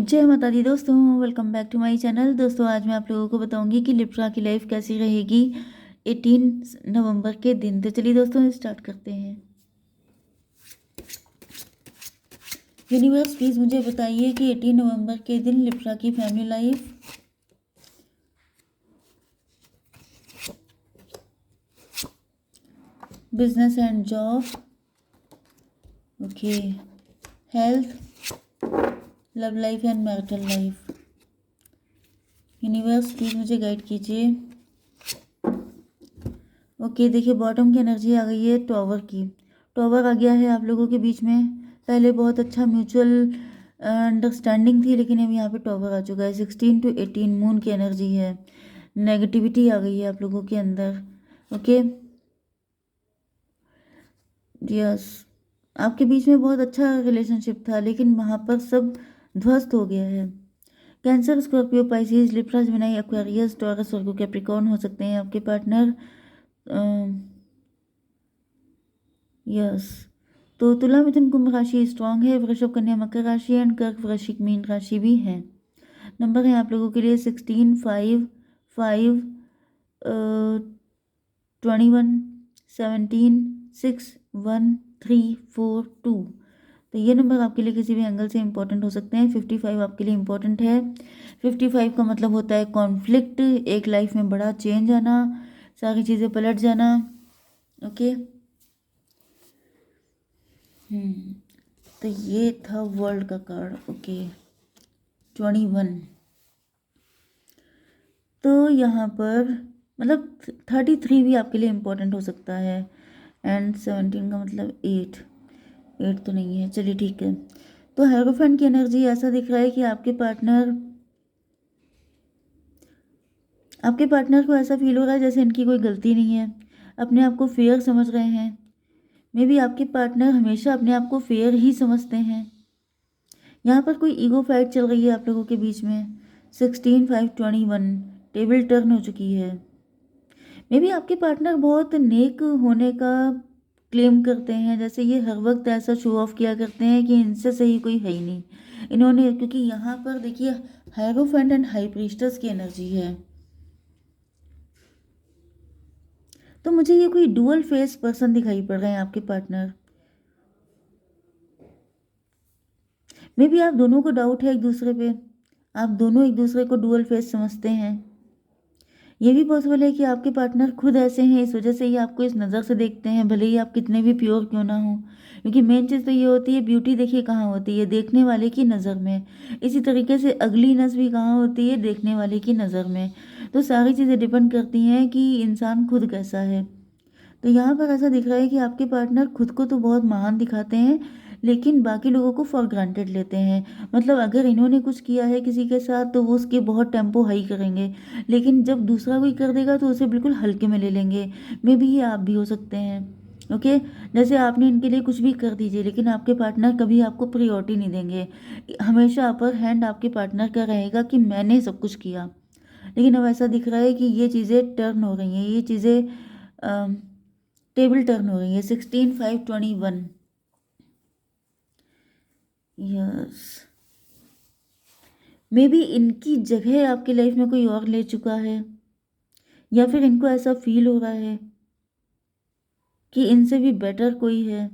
जय माता दी दोस्तों, welcome back to my channel. दोस्तों आज मैं आप लोगों को बताऊंगी कि लिब्रा की लाइफ कैसी रहेगी 18 नवंबर के दिन। तो चलिए दोस्तों स्टार्ट करते हैं। यूनिवर्स प्लीज मुझे बताइए कि 18 नवंबर के दिन लिब्रा की family life, business and job, okay, health, love life and marital life. Universe please मुझे गाइड कीजिए। ओके देखिए, बॉटम की एनर्जी आ गई है टॉवर की। टॉवर आ गया है आप लोगों के बीच में। पहले बहुत अच्छा म्यूचुअल अंडरस्टैंडिंग थी, लेकिन अब यहाँ पे टॉवर आ चुका है। 16 to 18 मून की एनर्जी है। नेगेटिविटी आ गई है आप लोगों के अंदर। ओके यस, आपके बीच में बहुत अच्छा रिलेशनशिप था, लेकिन वहाँ पर सब ध्वस्त हो गया है। Cancer, scorpio, pisces, libra, gemini, aquarius, taurus, virgo, capricorn हो सकते हैं आपके पार्टनर। यस, तो तुला, मिथुन, कुंभ राशि स्ट्रांग है। वृषभ, कन्या, मकर राशि एंड कर्क, वृश्चिक, मीन राशि भी है। नंबर है आप लोगों के लिए 16, 5, 5, 21, 17, 6, 1, 3, 4, 2। तो ये नंबर आपके लिए किसी भी एंगल से इंपॉर्टेंट हो सकते हैं। 55 आपके लिए इंपॉर्टेंट है। 55 का मतलब होता है कॉन्फ्लिक्ट, एक लाइफ में बड़ा चेंज आना, सारी चीज़ें पलट जाना। ओके तो ये था वर्ल्ड का कार्ड। ओके 21, तो यहाँ पर मतलब 33 भी आपके लिए इम्पोर्टेंट हो सकता है। एंड 17 का मतलब 8, 8 तो नहीं है, चलिए ठीक है। तो हेरोफेंट की एनर्जी ऐसा दिख रहा है कि आपके पार्टनर को ऐसा फील हो रहा है जैसे इनकी कोई गलती नहीं है। अपने आप को फेयर समझ रहे हैं। मे बी आपके पार्टनर हमेशा अपने आप को फेयर ही समझते हैं। यहाँ पर कोई ईगो फाइट चल रही है आप लोगों के बीच में। 16, 5, 21 टेबल टर्न हो चुकी है। मे बी आपके पार्टनर बहुत नेक होने का क्लेम करते हैं, जैसे ये हर वक्त ऐसा शो ऑफ किया करते हैं कि इनसे सही कोई है ही नहीं इन्होंने, क्योंकि यहाँ पर देखिए हायरोफेंट एंड हाई प्रीस्टस की एनर्जी है। तो मुझे ये कोई डुअल फेस पर्सन दिखाई पड़ रहे हैं आपके पार्टनर। मे बी आप दोनों को डाउट है एक दूसरे पे, आप दोनों एक दूसरे को डुअल फेस समझते हैं। ये भी पॉसिबल है कि आपके पार्टनर खुद ऐसे हैं, इस वजह से ही आपको इस नज़र से देखते हैं, भले ही आप कितने भी प्योर क्यों ना हो। क्योंकि मेन चीज़ तो ये होती है, ब्यूटी देखिए कहाँ होती है, देखने वाले की नज़र में। इसी तरीके से अगलीनेस भी कहाँ होती है, देखने वाले की नज़र में। तो सारी चीज़ें डिपेंड करती हैं कि इंसान खुद कैसा है। तो यहाँ पर ऐसा दिख रहा है कि आपके पार्टनर खुद को तो बहुत महान दिखाते हैं, लेकिन बाकी लोगों को फॉर ग्रांटेड लेते हैं। मतलब अगर इन्होंने कुछ किया है किसी के साथ तो वो उसके बहुत टेम्पो हाई करेंगे, लेकिन जब दूसरा कोई कर देगा तो उसे बिल्कुल हल्के में ले लेंगे। मे बी ये आप भी हो सकते हैं। ओके जैसे आपने इनके लिए कुछ भी कर दीजिए, लेकिन आपके पार्टनर कभी आपको प्रायोरिटी नहीं देंगे। हमेशा अपर हैंड आपके पार्टनर का रहेगा कि मैंने सब कुछ किया। लेकिन अब ऐसा दिख रहा है कि ये चीज़ें टर्न हो रही हैं, ये चीज़ें टेबल टर्न हो रही है। 16, 5, 21। यस, मे बी इनकी जगह आपकी लाइफ में कोई और ले चुका है, या फिर इनको ऐसा फील हो रहा है कि इनसे भी बेटर कोई है।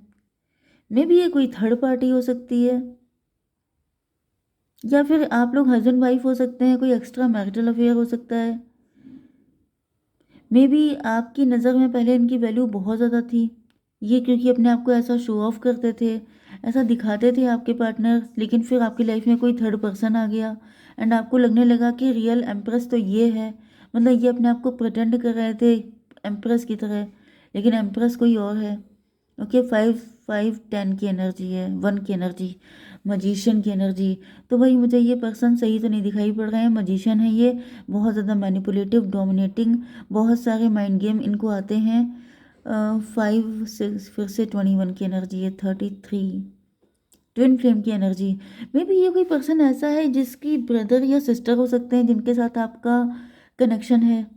मे बी ये कोई थर्ड पार्टी हो सकती है, या फिर आप लोग हस्बैंड वाइफ हो सकते हैं, कोई एक्स्ट्रा मैरिटल अफेयर हो सकता है। मे बी आपकी नज़र में पहले इनकी वैल्यू बहुत ज़्यादा थी, ये क्योंकि अपने आप को ऐसा शो ऑफ करते थे, ऐसा दिखाते थे आपके पार्टनर, लेकिन फिर आपकी लाइफ में कोई थर्ड पर्सन आ गया एंड आपको लगने लगा कि रियल एम्प्रेस तो ये है। मतलब ये अपने आप को प्रिटेंड कर रहे थे एम्प्रेस की तरह, लेकिन एम्प्रेस कोई और है। ओके 5, 5, 10 की एनर्जी है, 1 की एनर्जी, मजिशियन की एनर्जी। तो भाई मुझे ये पर्सन सही तो नहीं दिखाई पड़ रहे हैं। मजिशियन है ये, बहुत ज़्यादा मैनिपुलेटिव, डोमिनेटिंग, बहुत सारे माइंड गेम इनको आते हैं। 5, 6 फिर से 21 की एनर्जी है, 33 ट्विन फ्लेम की एनर्जी। मे बी ये कोई पर्सन ऐसा है जिसकी ब्रदर या सिस्टर हो सकते हैं जिनके साथ आपका कनेक्शन है,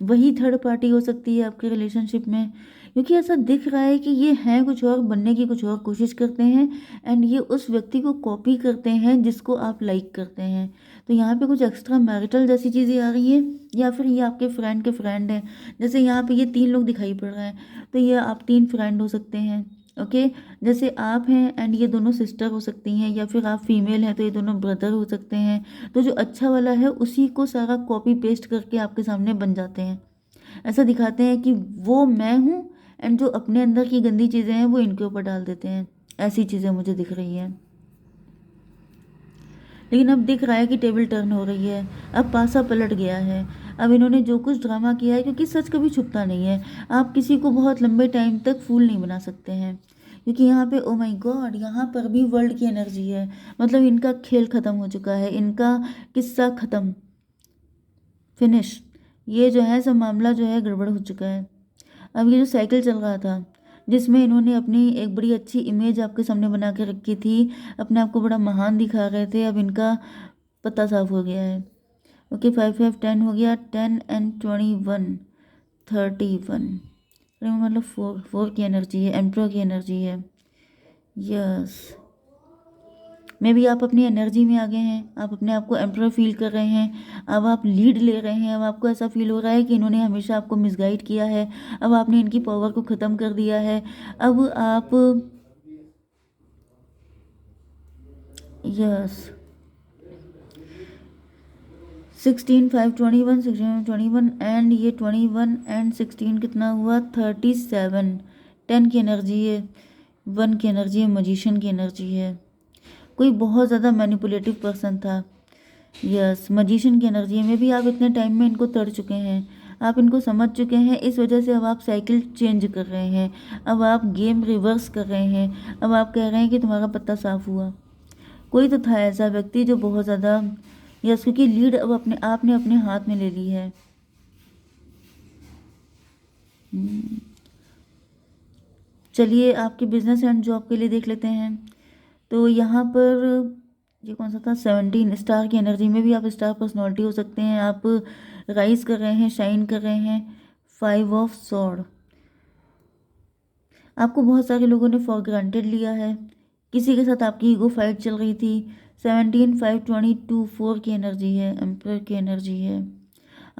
वही थर्ड पार्टी हो सकती है आपके रिलेशनशिप में। क्योंकि ऐसा दिख रहा है कि ये हैं कुछ और, बनने की कुछ और कोशिश करते हैं, एंड ये उस व्यक्ति को कॉपी करते हैं जिसको आप लाइक करते हैं। तो यहाँ पे कुछ एक्स्ट्रा मैरिटल जैसी चीज़ें आ रही हैं, या फिर ये आपके फ्रेंड के फ्रेंड हैं। जैसे यहाँ पे ये 3 लोग दिखाई पड़ रहे हैं, तो ये आप 3 फ्रेंड हो सकते हैं। ओके, जैसे आप हैं एंड ये दोनों सिस्टर हो सकती हैं, या फिर आप फीमेल हैं तो ये दोनों ब्रदर हो सकते हैं। तो जो अच्छा वाला है उसी को सारा कॉपी पेस्ट करके आपके सामने बन जाते हैं। ऐसा दिखाते हैं कि वो मैं हूँ, एंड जो अपने अंदर की गंदी चीज़ें हैं वो इनके ऊपर डाल देते हैं। ऐसी चीज़ें मुझे दिख रही हैं। लेकिन अब दिख रहा है कि टेबल टर्न हो रही है, अब पासा पलट गया है। अब इन्होंने जो कुछ ड्रामा किया है, क्योंकि सच कभी छुपता नहीं है, आप किसी को बहुत लंबे टाइम तक फूल नहीं बना सकते हैं। क्योंकि यहाँ पे ओ माय गॉड, यहाँ पर भी वर्ल्ड की एनर्जी है। मतलब इनका खेल ख़त्म हो चुका है, इनका किस्सा ख़त्म, फिनिश। ये जो है सब मामला जो है गड़बड़ हो चुका है। अब ये जो साइकिल चल रहा था, जिसमें इन्होंने अपनी एक बड़ी अच्छी इमेज आपके सामने बना के रखी थी, अपने आप को बड़ा महान दिखा रहे थे, अब इनका पत्ता साफ हो गया है। ओके, 5 5 10 हो गया, 10 एंड 21 31। मतलब 4 4 की एनर्जी है, एम्प्रो की एनर्जी है। यस, मे भी आप अपनी एनर्जी में आ गए हैं, आप अपने आप को एम्प्रोर फील कर रहे हैं, अब आप लीड ले रहे हैं। अब आपको ऐसा फील हो रहा है कि इन्होंने हमेशा आपको मिसगाइड किया है, अब आपने इनकी पावर को ख़त्म कर दिया है। अब आप, यस, 16 5 21 16 21 एंड ये 21 एंड 16 कितना हुआ, 37। 10 की एनर्जी है, 1 की एनर्जी है, मजिशियन की एनर्जी है। कोई बहुत ज़्यादा मैनिपुलेटिव पर्सन था। यस, मजिशियन की एनर्जी है। मे भी आप इतने टाइम में इनको तड़ चुके हैं, आप इनको समझ चुके हैं, इस वजह से अब आप साइकिल चेंज कर रहे हैं, अब आप गेम रिवर्स कर रहे हैं, अब आप कह रहे हैं कि तुम्हारा पत्ता साफ हुआ। कोई तो था ऐसा व्यक्ति जो बहुत ज़्यादा, यस, क्योंकि लीड अब अपने आपने अपने हाथ में ले ली है। चलिए आपके बिजनेस एंड जॉब के लिए देख लेते हैं। तो यहाँ पर ये कौन सा था, 17 स्टार की एनर्जी में भी आप स्टार पर्सनालिटी हो सकते हैं, आप राइज कर रहे हैं, शाइन कर रहे हैं। 5 ऑफ सॉर्ड, आपको बहुत सारे लोगों ने फॉर ग्रांटेड लिया है, किसी के साथ आपकी ईगो फाइट चल रही थी। 17 5 22 4 की एनर्जी है, एम्प्रर की एनर्जी है।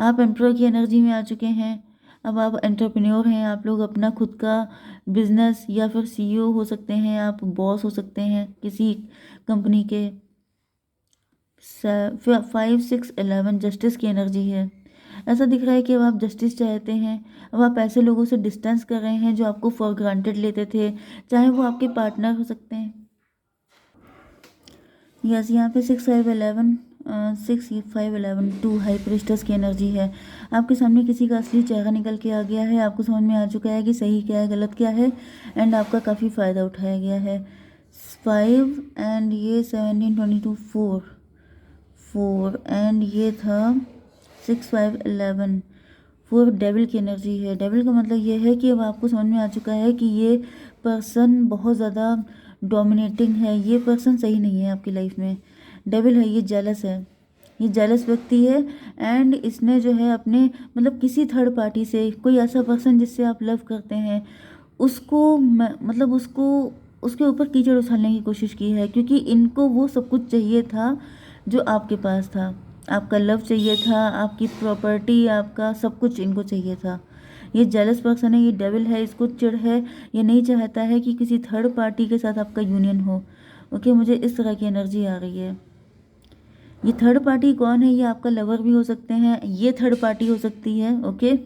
आप एम्प्रर की एनर्जी में आ चुके हैं। अब आप एंटरप्रेन्योर हैं, आप लोग अपना खुद का बिजनेस, या फिर सीईओ हो सकते हैं, आप बॉस हो सकते हैं किसी कंपनी के। 5 6 11 जस्टिस की एनर्जी है। ऐसा दिख रहा है कि अब आप जस्टिस चाहते हैं, अब आप ऐसे लोगों से डिस्टेंस कर रहे हैं जो आपको फॉर ग्रांटेड लेते थे, चाहे वो आपके पार्टनर हो सकते हैं। यस, यहाँ पे 6 5 11 6 5 11 2 हाई प्रिस्टेस की एनर्जी है। आपके सामने किसी का असली चेहरा निकल के आ गया है, आपको समझ में आ चुका है कि सही क्या है गलत क्या है, एंड आपका काफ़ी फ़ायदा उठाया गया है। 5 एंड ये 17 22 4 4 एंड ये था 6 5 11 4 डेविल की एनर्जी है। डेविल का मतलब ये है कि अब आपको समझ में आ चुका है कि ये पर्सन बहुत ज़्यादा डोमिनेटिंग है, ये पर्सन सही नहीं है आपकी लाइफ में। डेविल है, ये जेलस है, ये जेलस व्यक्ति है, एंड इसने जो है अपने मतलब किसी थर्ड पार्टी से, कोई ऐसा पर्सन जिससे आप लव करते हैं, उसको मतलब उसको उसके ऊपर कीचड़ उछालने की कोशिश की है, क्योंकि इनको वो सब कुछ चाहिए था जो आपके पास था। आपका लव चाहिए था, आपकी प्रॉपर्टी, आपका सब कुछ इनको चाहिए था। ये जेलस पर्सन है, ये डेविल है, इसको चिढ़ है, ये नहीं चाहता है कि किसी थर्ड पार्टी के साथ आपका यूनियन हो। ओके, मुझे इस तरह की एनर्जी आ रही है। ये थर्ड पार्टी कौन है, ये आपका लवर भी हो सकते हैं, ये थर्ड पार्टी हो सकती है। ओके,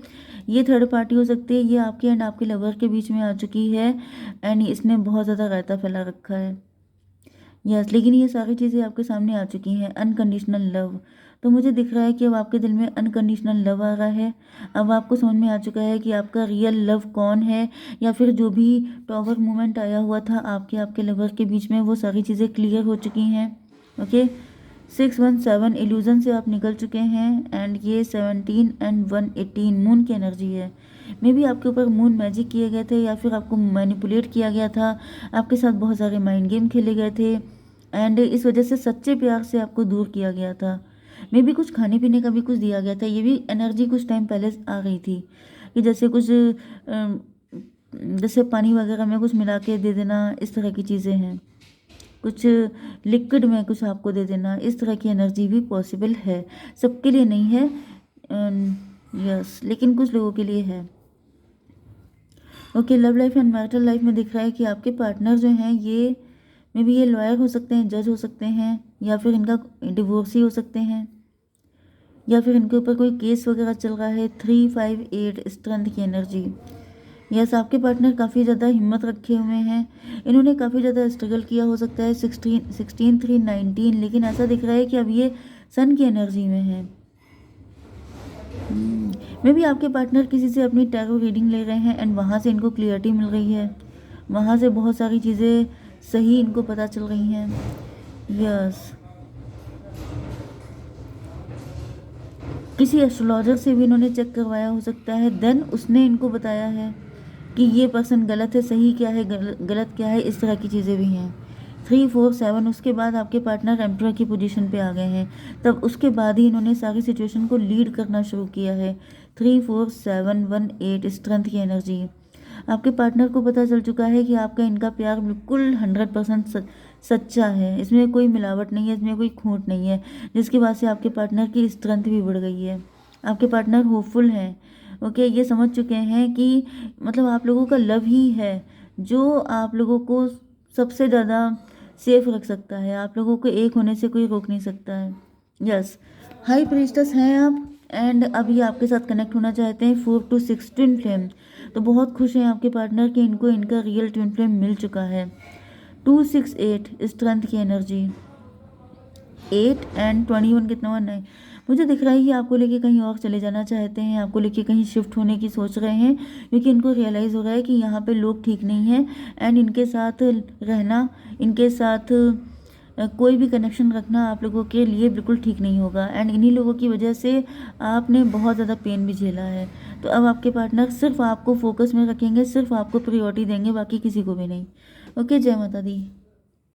ये थर्ड पार्टी हो सकती है, ये आपके एंड आपके लवर के बीच में आ चुकी है, एंड इसने बहुत ज़्यादा रायता फैला रखा है। यस, लेकिन ये सारी चीज़ें आपके सामने आ चुकी हैं। अनकंडीशनल लव, तो मुझे दिख रहा है कि अब आपके दिल में अनकंडीशनल लव आ रहा है। अब आपको समझ में आ चुका है कि आपका रियल लव कौन है, या फिर जो भी टॉवर मोमेंट आया हुआ था आपके आपके लवर के बीच में, वो सारी चीज़ें क्लियर हो चुकी हैं। ओके, 6 1 7 इल्यूजन से आप निकल चुके हैं, एंड ये 17 एंड 1 18 मून की एनर्जी है। मे बी आपके ऊपर मून मैजिक किए गए थे, या फिर आपको मैनिपुलेट किया गया था, आपके साथ बहुत सारे माइंड गेम खेले गए थे, एंड इस वजह से सच्चे प्यार से आपको दूर किया गया था। मे बी कुछ खाने पीने का भी कुछ दिया गया था, ये भी एनर्जी कुछ टाइम पहले आ गई थी, कि जैसे कुछ जैसे पानी वगैरह में कुछ मिला के दे देना, इस तरह की चीज़ें हैं। कुछ लिक्विड में कुछ आपको दे देना, इस तरह की एनर्जी भी पॉसिबल है। सबके लिए नहीं है, यस, लेकिन कुछ लोगों के लिए है। Okay, love life and marital life में दिख रहा है कि आपके पार्टनर जो हैं ये मे बी ये लॉयर हो सकते हैं, जज हो सकते हैं, या फिर इनका डिवोर्सी हो सकते हैं, या फिर इनके ऊपर कोई केस वगैरह चल रहा है। 358 स्ट्रेंथ की एनर्जी। यस, आपके पार्टनर काफ़ी ज़्यादा हिम्मत रखे हुए हैं, इन्होंने काफ़ी ज़्यादा स्ट्रगल किया हो सकता है। 16 3 19, लेकिन ऐसा दिख रहा है कि अब ये सन की एनर्जी में है। मे बी आपके पार्टनर किसी से अपनी टैरो रीडिंग ले रहे हैं एंड वहाँ से इनको क्लियरिटी मिल रही है, वहाँ से बहुत सारी चीज़ें सही इनको पता चल रही हैं। यस, किसी एस्ट्रोलॉजर से भी इन्होंने चेक करवाया हो सकता है, देन उसने इनको बताया है कि ये पर्सन गलत है, सही क्या है, गलत क्या है, इस तरह की चीज़ें भी हैं। 3 4 7, उसके बाद आपके पार्टनर एम्परर की पोजीशन पे आ गए हैं, तब उसके बाद ही इन्होंने सारी सिचुएशन को लीड करना शुरू किया है। 3 4 7 1 8 स्ट्रेंथ की एनर्जी। आपके पार्टनर को पता चल चुका है कि आपका इनका प्यार बिल्कुल 100% सच्चा है, इसमें कोई मिलावट नहीं है, इसमें कोई खोट नहीं है, जिसकी वजह से आपके पार्टनर की स्ट्रेंथ भी बढ़ गई है। आपके पार्टनर होपफुल हैं। ओके, ये समझ चुके हैं कि मतलब आप लोगों का लव ही है जो आप लोगों को सबसे ज़्यादा सेफ रख सकता है, आप लोगों को एक होने से कोई रोक नहीं सकता है। यस, हाई प्रीस्टेस हैं आप एंड अभी आपके साथ कनेक्ट होना चाहते हैं। 4 to 6 ट्विन फ्लेम, तो बहुत खुश हैं आपके पार्टनर कि इनको इनका रियल ट्विन फ्लेम मिल चुका है। 2 6 8 स्ट्रेंथ की एनर्जी। 8 एंड 21 कितना हुआ? 9। मुझे दिख रहा है कि आपको लेके कहीं और चले जाना चाहते हैं, आपको लेके कहीं शिफ्ट होने की सोच रहे हैं, क्योंकि इनको रियलाइज़ हो रहा है कि यहाँ पे लोग ठीक नहीं हैं एंड इनके साथ रहना, इनके साथ कोई भी कनेक्शन रखना आप लोगों के लिए बिल्कुल ठीक नहीं होगा एंड इन्हीं लोगों की वजह से आपने बहुत ज़्यादा पेन भी झेला है। तो अब आपके पार्टनर सिर्फ आपको फोकस में रखेंगे, सिर्फ आपको प्रायोरिटी देंगे, बाकी किसी को भी नहीं। ओके, जय माता दी।